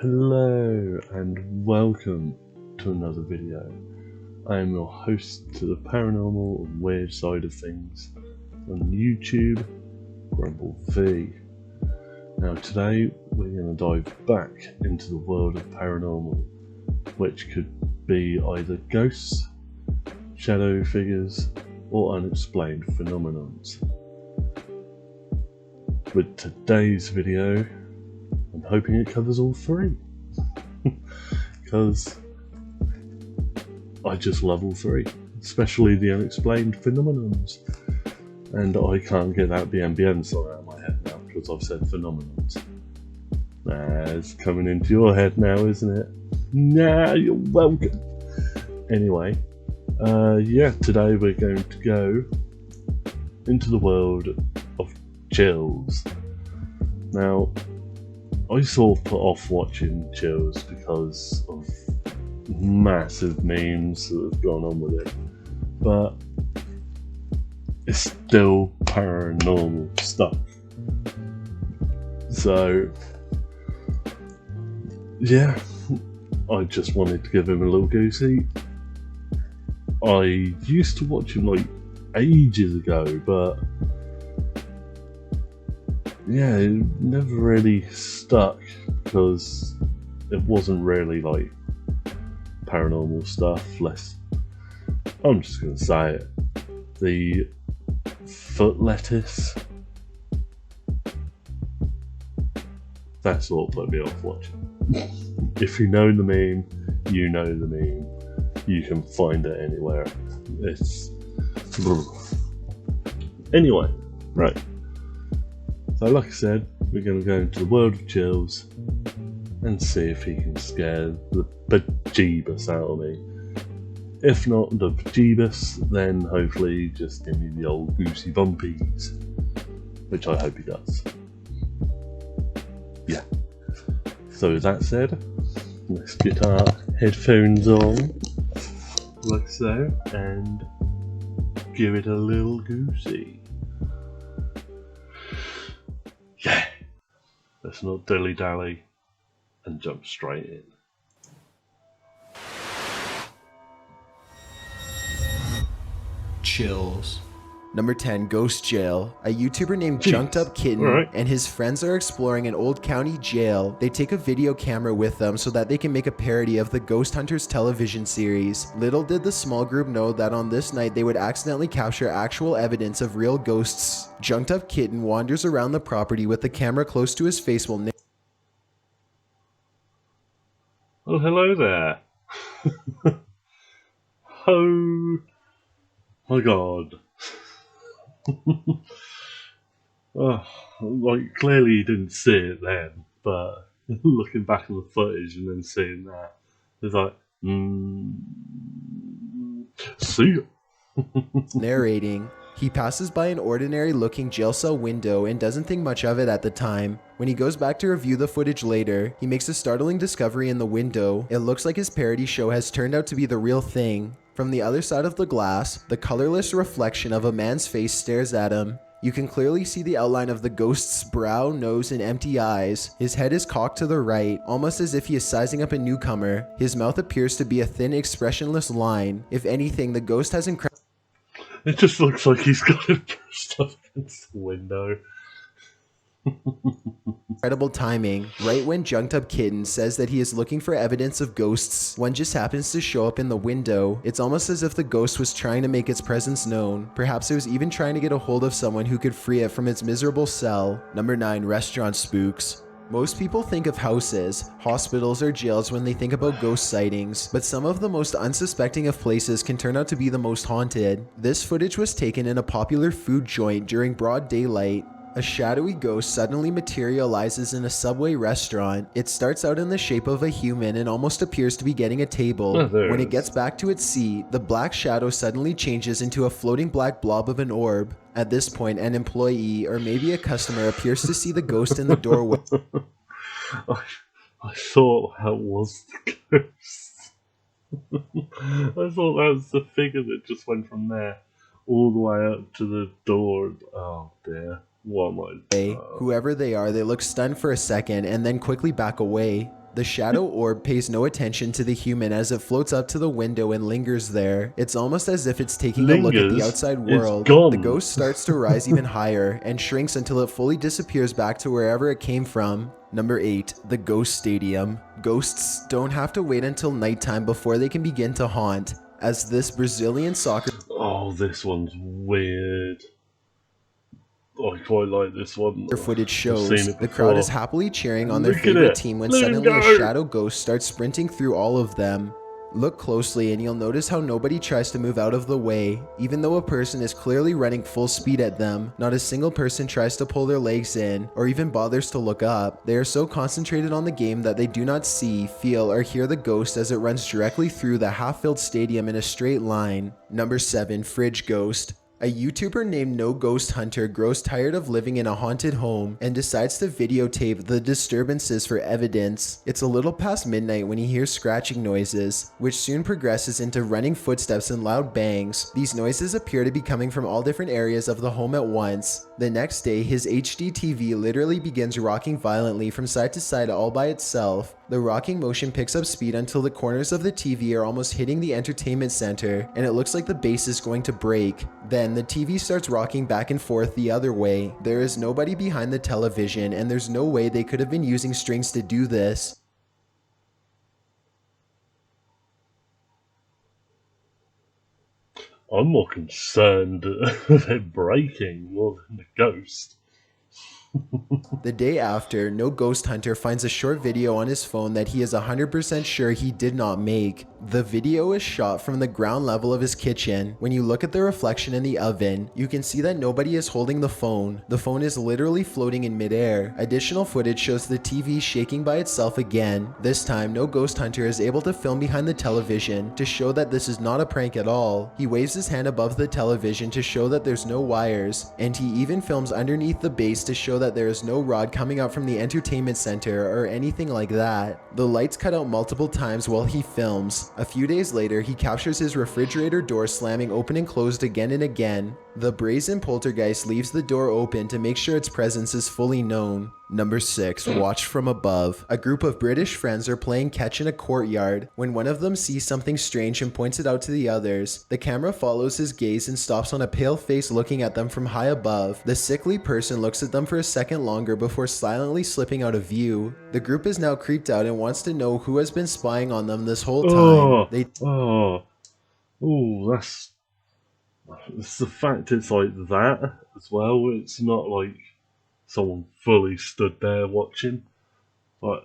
Hello and welcome to another video. I am your host to the paranormal and weird side of things on YouTube, Grumble V. Now today we're going to dive back into the world of paranormal, which could be either ghosts, shadow figures, or unexplained phenomena. With today's video, I'm hoping it covers all three, because I just love all three, especially the unexplained phenomenons. And I can't get that BNBN song out of my head now because I've said phenomenons. It's coming into your head now, isn't it? Nah, you're welcome. Anyway, today we're going to go into the world of chills. Now, I sort of put off watching chills because of massive memes that have gone on with it, but it's still paranormal stuff. So, yeah, I just wanted to give him a little goosey. I used to watch him like ages ago, but yeah, it never really stuck because it wasn't really like paranormal stuff. I'm just gonna say it. The foot lettuce. That's what put me off watching. If you know the meme, you know the meme. You can find it anywhere. It's anyway, right. So like I said, we're going to go into the world of chills and see if he can scare the bejeebus out of me. If not the bejeebus, then hopefully just give me the old goosey bumpies, which I hope he does. Yeah. So with that said, let's get our headphones on, like so, and give it a little goosey. Yeah, let's not dilly-dally and jump straight in. Chills. Number 10, Ghost Jail. A YouTuber named Jeez. Junked Up Kitten and his friends are exploring an old county jail. They take a video camera with them so that they can make a parody of the Ghost Hunters television series. Little did the small group know that on this night they would accidentally capture actual evidence of real ghosts. Junked Up Kitten wanders around the property with the camera close to his face while Oh, hello there. Oh my god. Oh, like, clearly you didn't see it then, but looking back on the footage and then seeing that, it's like, see ya. narrating. He passes by an ordinary looking jail cell window and doesn't think much of it at the time. When he goes back to review the footage later, he makes a startling discovery in the window. It looks like his parody show has turned out to be the real thing. From the other side of the glass, the colorless reflection of a man's face stares at him. You can clearly see the outline of the ghost's brow, nose, and empty eyes. His head is cocked to the right, almost as if he is sizing up a newcomer. His mouth appears to be a thin, expressionless line. If anything, the ghost has It just looks like he's got it pressed up against the window. incredible timing. Right when Junked Up Kitten says that he is looking for evidence of ghosts, one just happens to show up in the window. It's almost as if the ghost was trying to make its presence known. Perhaps it was even trying to get a hold of someone who could free it from its miserable cell. Number 9, Restaurant Spooks. Most people think of houses, hospitals, or jails when they think about ghost sightings, but some of the most unsuspecting of places can turn out to be the most haunted. This footage was taken in a popular food joint during broad daylight. A shadowy ghost suddenly materializes in a Subway restaurant. It starts out in the shape of a human and almost appears to be getting a table. When it gets back to its seat, the black shadow suddenly changes into a floating black blob of an orb. At this point, an employee or maybe a customer appears to see the ghost in the doorway. I thought that was the ghost. I thought that was the figure that just went from there all the way up to the door. Oh dear. What am I? Whoever they are, they look stunned for a second and then quickly back away. The shadow orb pays no attention to the human as it floats up to the window and lingers there. It's almost as if it's taking a look at the outside world. The ghost starts to rise even higher and shrinks until it fully disappears back to wherever it came from. Number 8. The Ghost Stadium. Ghosts don't have to wait until nighttime before they can begin to haunt, as this Brazilian soccer... Oh, this one's weird. I quite like this one. Footage shows the crowd is happily cheering on their favorite team when suddenly a shadow ghost starts sprinting through all of them. Look closely and you'll notice how nobody tries to move out of the way. Even though a person is clearly running full speed at them, not a single person tries to pull their legs in or even bothers to look up. They are so concentrated on the game that they do not see, feel, or hear the ghost as it runs directly through the half-filled stadium in a straight line. Number 7. Fridge Ghost. A YouTuber named No Ghost Hunter grows tired of living in a haunted home and decides to videotape the disturbances for evidence. It's a little past midnight when he hears scratching noises, which soon progresses into running footsteps and loud bangs. These noises appear to be coming from all different areas of the home at once. The next day, his HD TV literally begins rocking violently from side to side all by itself. The rocking motion picks up speed until the corners of the TV are almost hitting the entertainment center, and it looks like the base is going to break. Then the TV starts rocking back and forth the other way. There is nobody behind the television, and there's no way they could have been using strings to do this. I'm more concerned of it breaking more than the ghost. The day after, No Ghost Hunter finds a short video on his phone that he is 100% sure he did not make. The video is shot from the ground level of his kitchen. When you look at the reflection in the oven, you can see that nobody is holding the phone. The phone is literally floating in midair. Additional footage shows the TV shaking by itself again. This time, No Ghost Hunter is able to film behind the television to show that this is not a prank at all. He waves his hand above the television to show that there's no wires, and he even films underneath the base to show that there is no rod coming out from the entertainment center or anything like that. The lights cut out multiple times while he films. A few days later, he captures his refrigerator door slamming open and closed again and again. The brazen poltergeist leaves the door open to make sure its presence is fully known. Number 6. Watch from above. A group of British friends are playing catch in a courtyard when one of them sees something strange and points it out to the others. The camera follows his gaze and stops on a pale face looking at them from high above. The sickly person looks at them for a second longer before silently slipping out of view. The group is now creeped out and wants to know who has been spying on them this whole time. That's it's the fact it's like that as well. It's not like someone fully stood there watching. But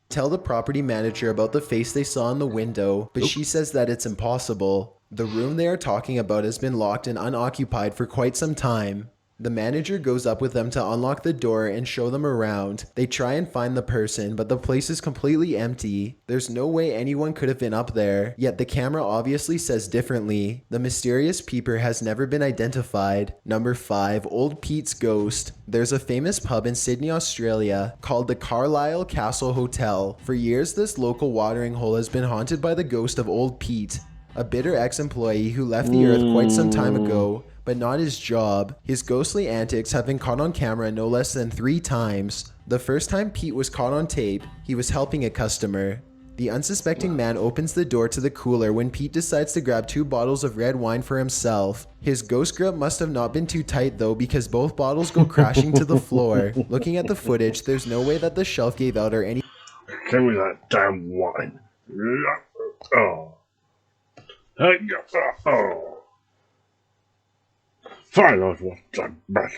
tell the property manager about the face they saw in the window, but she says that it's impossible. The room they are talking about has been locked and unoccupied for quite some time. The manager goes up with them to unlock the door and show them around. They try and find the person, but the place is completely empty. There's no way anyone could have been up there, yet the camera obviously says differently. The mysterious peeper has never been identified. Number 5. Old Pete's Ghost. There's a famous pub in Sydney, Australia called the Carlisle Castle Hotel. For years, this local watering hole has been haunted by the ghost of Old Pete, a bitter ex-employee who left the earth quite some time ago, but not his job. His ghostly antics have been caught on camera no less than 3 times. The first time Pete was caught on tape, he was helping a customer. The unsuspecting man opens the door to the cooler when Pete decides to grab 2 bottles of red wine for himself. His ghost grip must have not been too tight though, because both bottles go crashing to the floor. Looking at the footage, there's no way that the shelf gave out or any... Give me that damn wine. Fine, I've watched that back.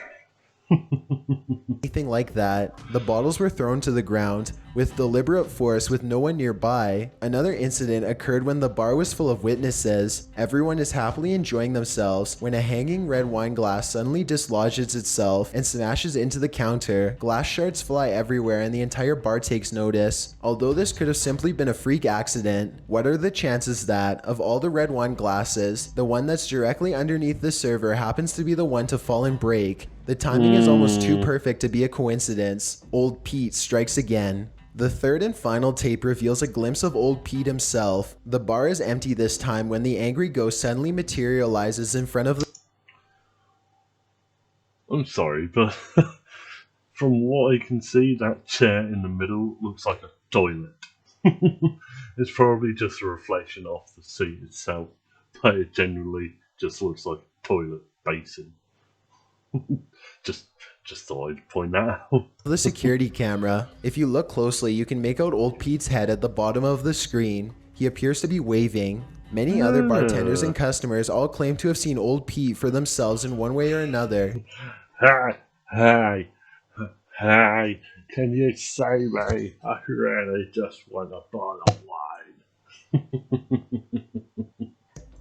anything like that. The bottles were thrown to the ground with deliberate force with no one nearby. Another incident occurred when the bar was full of witnesses. Everyone is happily enjoying themselves when a hanging red wine glass suddenly dislodges itself and smashes into the counter. Glass shards fly everywhere and the entire bar takes notice. Although this could have simply been a freak accident, what are the chances that, of all the red wine glasses, the one that's directly underneath the server happens to be the one to fall and break? The timing is almost too perfect to be a coincidence. Old Pete strikes again. The third and final tape reveals a glimpse of Old Pete himself. The bar is empty this time when the angry ghost suddenly materializes in front of the... I'm sorry, but from what I can see, that chair in the middle looks like a toilet. It's probably just a reflection off the seat itself, but it genuinely just looks like a toilet basin. just thought I'd point that out. The security camera. If you look closely, you can make out old Pete's head at the bottom of the screen. He appears to be waving. Many other bartenders and customers all claim to have seen old Pete for themselves in one way or another. Hi, can you save me? I really just want a bottle of wine.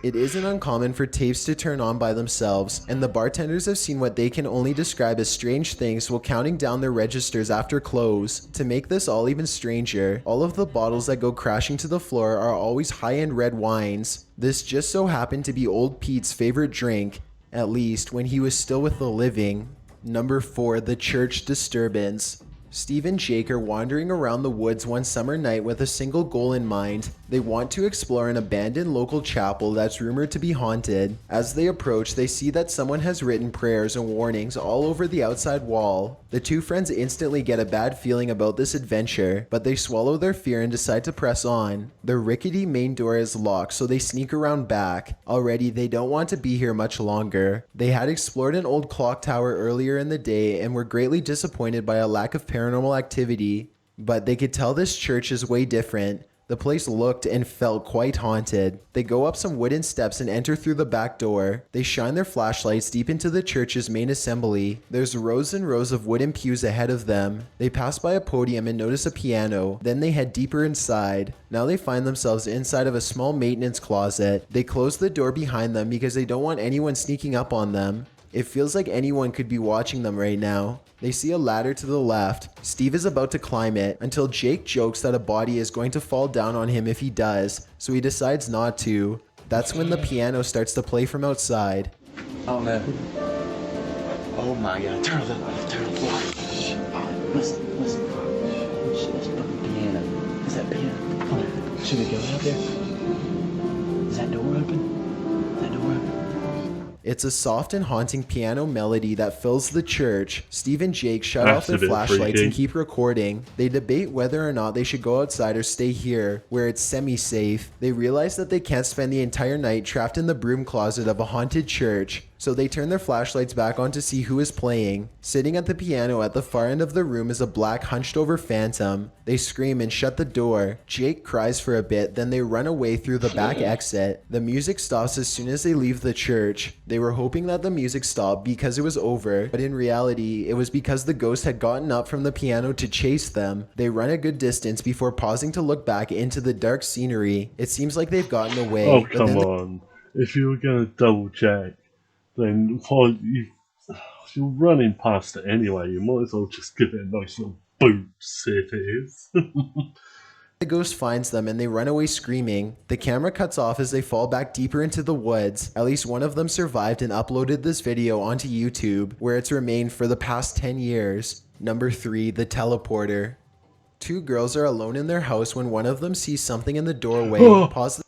It isn't uncommon for tapes to turn on by themselves, and the bartenders have seen what they can only describe as strange things while counting down their registers after close. To make this all even stranger, all of the bottles that go crashing to the floor are always high-end red wines. This just so happened to be old Pete's favorite drink, at least when he was still with the living. Number 4, the church disturbance. Steve and Jake are wandering around the woods one summer night with a single goal in mind. They want to explore an abandoned local chapel that's rumored to be haunted. As they approach, they see that someone has written prayers and warnings all over the outside wall. The two friends instantly get a bad feeling about this adventure, but they swallow their fear and decide to press on. The rickety main door is locked, so they sneak around back. Already, they don't want to be here much longer. They had explored an old clock tower earlier in the day and were greatly disappointed by a lack of paranormal activity, but they could tell this church is way different. The place looked and felt quite haunted. They go up some wooden steps and enter through the back door. They shine their flashlights deep into the church's main assembly. There's rows and rows of wooden pews ahead of them. They pass by a podium and notice a piano. Then they head deeper inside. Now they find themselves inside of a small maintenance closet. They close the door behind them because they don't want anyone sneaking up on them. It feels like anyone could be watching them right now. They see a ladder to the left. Steve is about to climb it until Jake jokes that a body is going to fall down on him if he does, so he decides not to. That's when the piano starts to play from outside. Oh no. Oh my god, turn off the light. Listen. Listen to the piano. Is that piano? Come on. Should we go out there? Is that door open? Is that door open? It's a soft and haunting piano melody that fills the church. Steve and Jake shut off their flashlights and keep recording. They debate whether or not they should go outside or stay here, where it's semi-safe. They realize that they can't spend the entire night trapped in the broom closet of a haunted church. So they turn their flashlights back on to see who is playing. Sitting at the piano at the far end of the room is a black hunched over phantom. They scream and shut the door. Jake cries for a bit, then they run away through the back exit. The music stops as soon as they leave the church. They were hoping that the music stopped because it was over, but in reality, it was because the ghost had gotten up from the piano to chase them. They run a good distance before pausing to look back into the dark scenery. It seems like they've gotten away. Oh, come on. If you were going to double check, then while you're running past it anyway, you might as well just give it a nice little boot, see if it is. The ghost finds them and they run away screaming. The camera cuts off as they fall back deeper into the woods. At least one of them survived and uploaded this video onto YouTube, where it's remained for the past 10 years. Number 3, the teleporter. Two girls are alone in their house when one of them sees something in the doorway. Pause.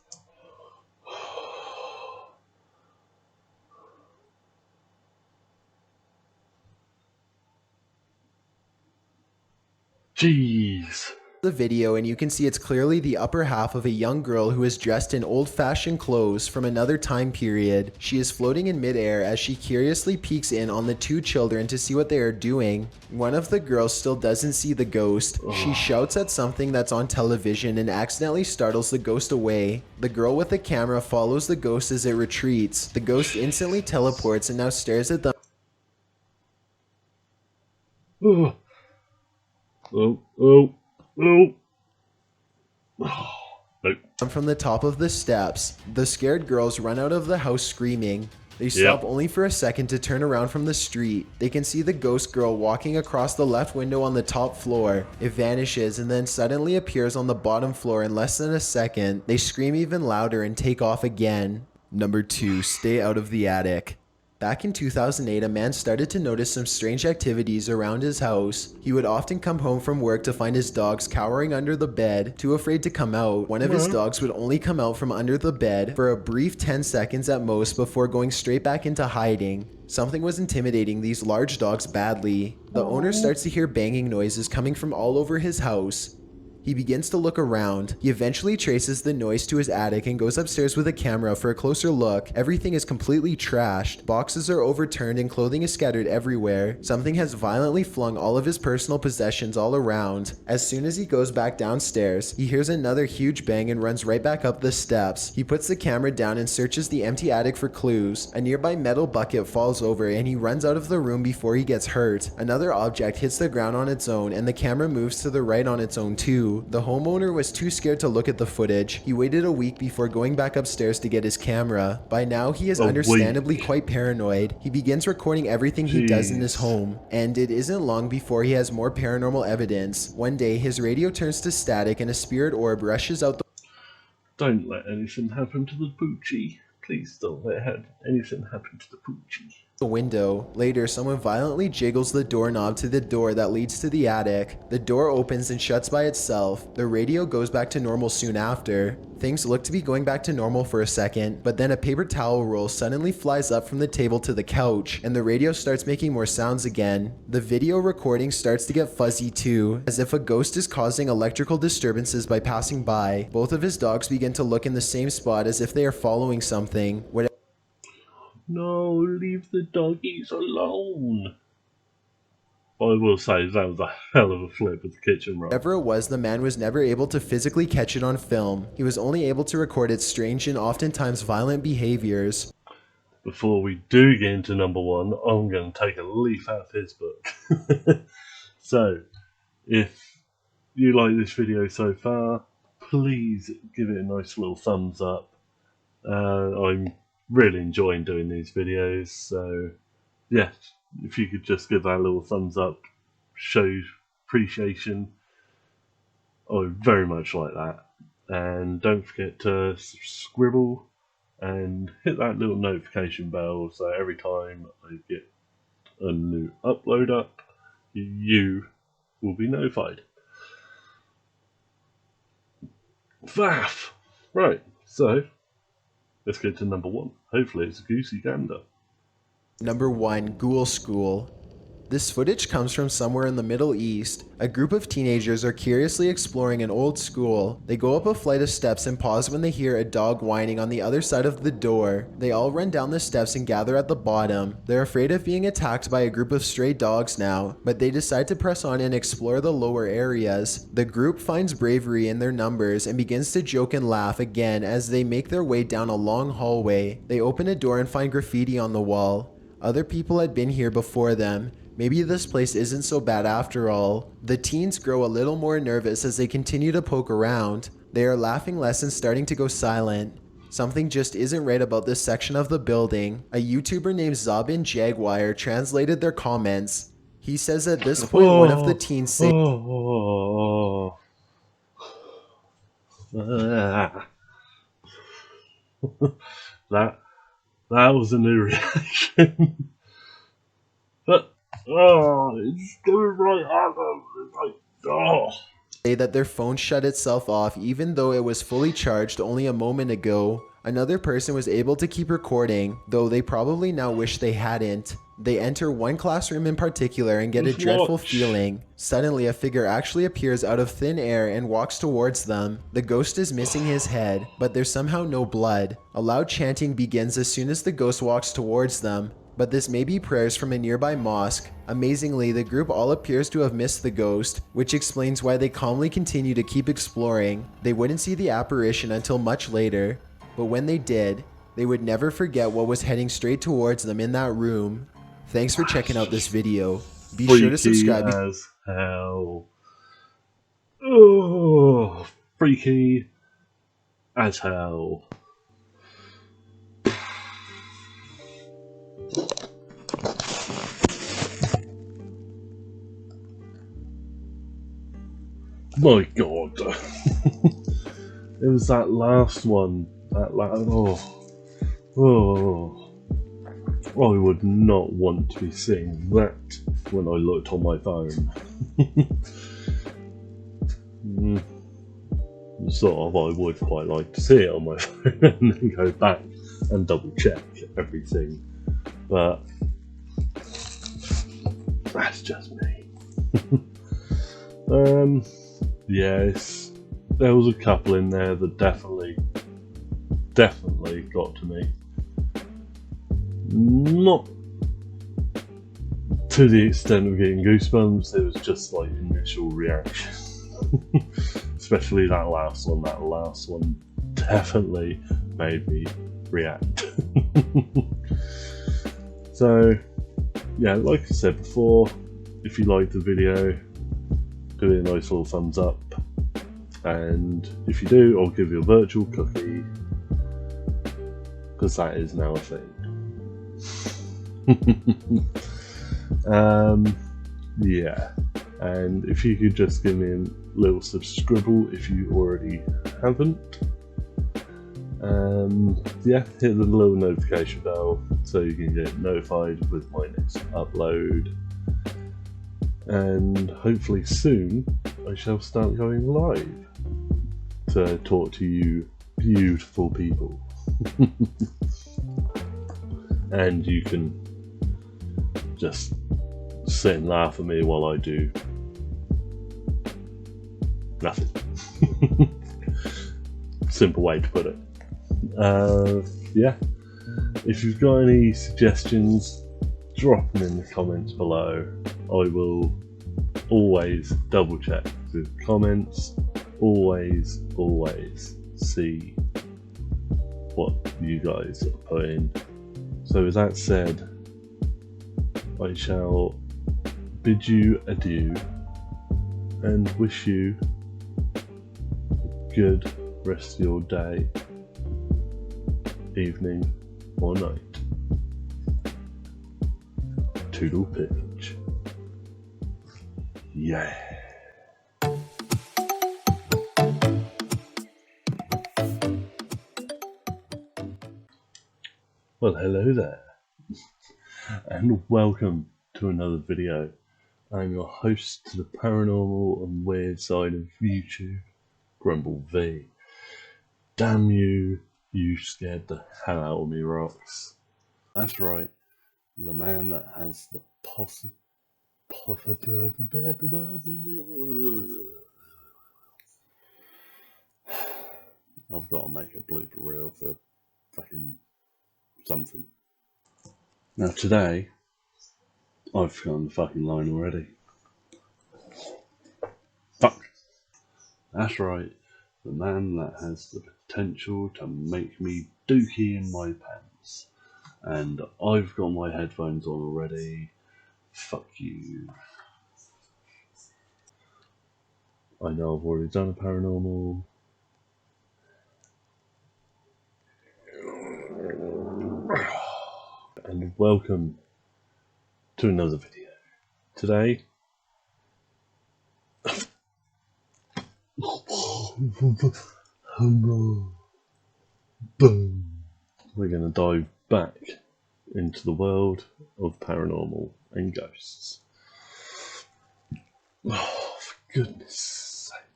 Jeez. The video and you can see it's clearly the upper half of a young girl who is dressed in old-fashioned clothes from another time period. She is floating in midair as she curiously peeks in on the two children to see what they are doing. One of the girls still doesn't see the ghost. She shouts at something that's on television and accidentally startles the ghost away. The girl with the camera follows the ghost as it retreats. The ghost instantly teleports and now stares at them. From the top of the steps. The scared girls run out of the house screaming. They stop only for a second to turn around from the street. They can see the ghost girl walking across the left window on the top floor. It vanishes and then suddenly appears on the bottom floor in less than a second. They scream even louder and take off again. Number 2, stay out of the attic. Back in 2008, a man started to notice some strange activities around his house. He would often come home from work to find his dogs cowering under the bed, too afraid to come out. One of his dogs would only come out from under the bed for a brief 10 seconds at most before going straight back into hiding. Something was intimidating these large dogs badly. The owner starts to hear banging noises coming from all over his house. He begins to look around. He eventually traces the noise to his attic and goes upstairs with a camera for a closer look. Everything is completely trashed. Boxes are overturned and clothing is scattered everywhere. Something has violently flung all of his personal possessions all around. As soon as he goes back downstairs, he hears another huge bang and runs right back up the steps. He puts the camera down and searches the empty attic for clues. A nearby metal bucket falls over and he runs out of the room before he gets hurt. Another object hits the ground on its own and the camera moves to the right on its own too. The homeowner was too scared to look at the footage. He waited a week before going back upstairs to get his camera. By now, he is understandably quite paranoid. He begins recording everything he does in his home, and it isn't long before he has more paranormal evidence. One day, his radio turns to static and a spirit orb rushes out the— Don't let anything happen to the Poochie. Please don't let anything happen to the Poochie. window. Later, someone violently jiggles the doorknob to the door that leads to the attic. The door opens and shuts by itself. The radio goes back to normal soon after. Things look to be going back to normal for a second, but then a paper towel roll suddenly flies up from the table to the couch, and the radio starts making more sounds again. The video recording starts to get fuzzy too, as if a ghost is causing electrical disturbances by passing by. Both of his dogs begin to look in the same spot as if they are following something. No, leave the doggies alone. I will say that was a hell of a flip with the kitchen roll. Whatever it was, the man was never able to physically catch it on film. He was only able to record its strange and oftentimes violent behaviors. Before we do get into number one, I'm going to take a leaf out of his book. So, if you like this video so far, please give it a nice little thumbs up. I'm really enjoying doing these videos, so yeah, if you could just give that a little thumbs up, show appreciation, I would very much like that. And don't forget to scribble and hit that little notification bell so every time I get a new upload up, you will be notified. Faff! Right, so let's get to number one. Hopefully it's a goosey gander. Number 1, Ghoul School. This footage comes from somewhere in the Middle East. A group of teenagers are curiously exploring an old school. They go up a flight of steps and pause when they hear a dog whining on the other side of the door. They all run down the steps and gather at the bottom. They're afraid of being attacked by a group of stray dogs now, but they decide to press on and explore the lower areas. The group finds bravery in their numbers and begins to joke and laugh again as they make their way down a long hallway. They open a door and find graffiti on the wall. Other people had been here before them. Maybe this place isn't so bad after all. The teens grow a little more nervous as they continue to poke around. They are laughing less and starting to go silent. Something just isn't right about this section of the building. A YouTuber named Zabin Jaguar translated their comments. He says at this point one of the teens say, that was a new reaction. But it's going right at them. It's like, say that their phone shut itself off even though it was fully charged only a moment ago. Another person was able to keep recording, though they probably now wish they hadn't. They enter one classroom in particular and get a dreadful feeling. Suddenly, a figure actually appears out of thin air and walks towards them. The ghost is missing his head, but there's somehow no blood. A loud chanting begins as soon as the ghost walks towards them, but this may be prayers from a nearby mosque. Amazingly, the group all appears to have missed the ghost, which explains why they calmly continue to keep exploring. They wouldn't see the apparition until much later, but when they did, they would never forget what was heading straight towards them in that room. Thanks for checking out this video. Be sure to subscribe. As hell. Oh, freaky as hell. My God. It was that last one. I would not want to be seeing that when I looked on my phone. Sort of, I would quite like to see it on my phone and then go back and double check everything. But that's just me. yes, there was a couple in there that definitely got to me. Not to the extent of getting goosebumps, it was just like initial reaction. Especially that last one. That last one definitely made me react. So, yeah, like I said before, if you liked the video, give it a nice little thumbs up. And if you do, I'll give you a virtual cookie, because that is now a thing. Yeah, and if you could just give me a little subscribble if you already haven't. Yeah, hit the little notification bell so you can get notified with my next upload. And hopefully soon I shall start going live to talk to you beautiful people. And you can just sit and laugh at me while I do nothing. Simple way to put it. Yeah, if you've got any suggestions, drop them in the comments below. I will always double check the comments, always see what you guys are putting. So with that said, I shall bid you adieu and wish you a good rest of your day, evening or night. Toodle pitch. Yeah. Well, hello there, and welcome to another video. I'm your host to the paranormal and weird side of YouTube, Grumble V. Damn you, you scared the hell out of me, Rocks. That's right, the man that has the I've got to make a blooper reel for fucking something. Now today, I've forgotten the fucking line already. Fuck. That's right, the man that has the potential to make me dookie in my pants. And I've got my headphones on already. Fuck you. I know I've already done a paranormal. And welcome to another video. Today, boom, we're going to dive back into the world of paranormal and ghosts. Oh, for goodness sake.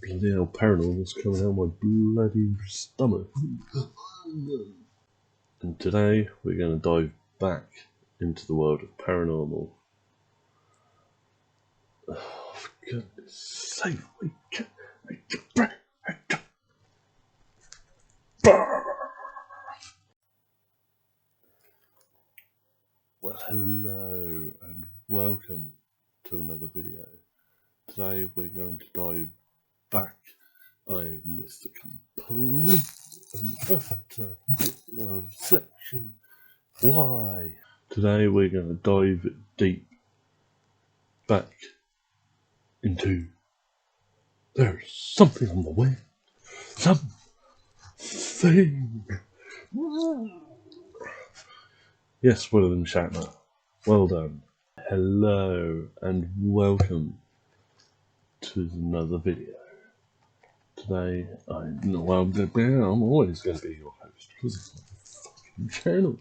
Bloody hell, paranormal's coming out of my bloody stomach. And today we're going to dive back into the world of paranormal. Oh, for goodness sake. Well, hello and welcome to another video. Today we're going to dive back. I missed a complete and utter section. Why? Today we're going to dive deep back into there's something on the way. Something. Yes, William Shatner. Well done. Hello and welcome to another video. Today, I'm always going to be your host because it's my fucking channel.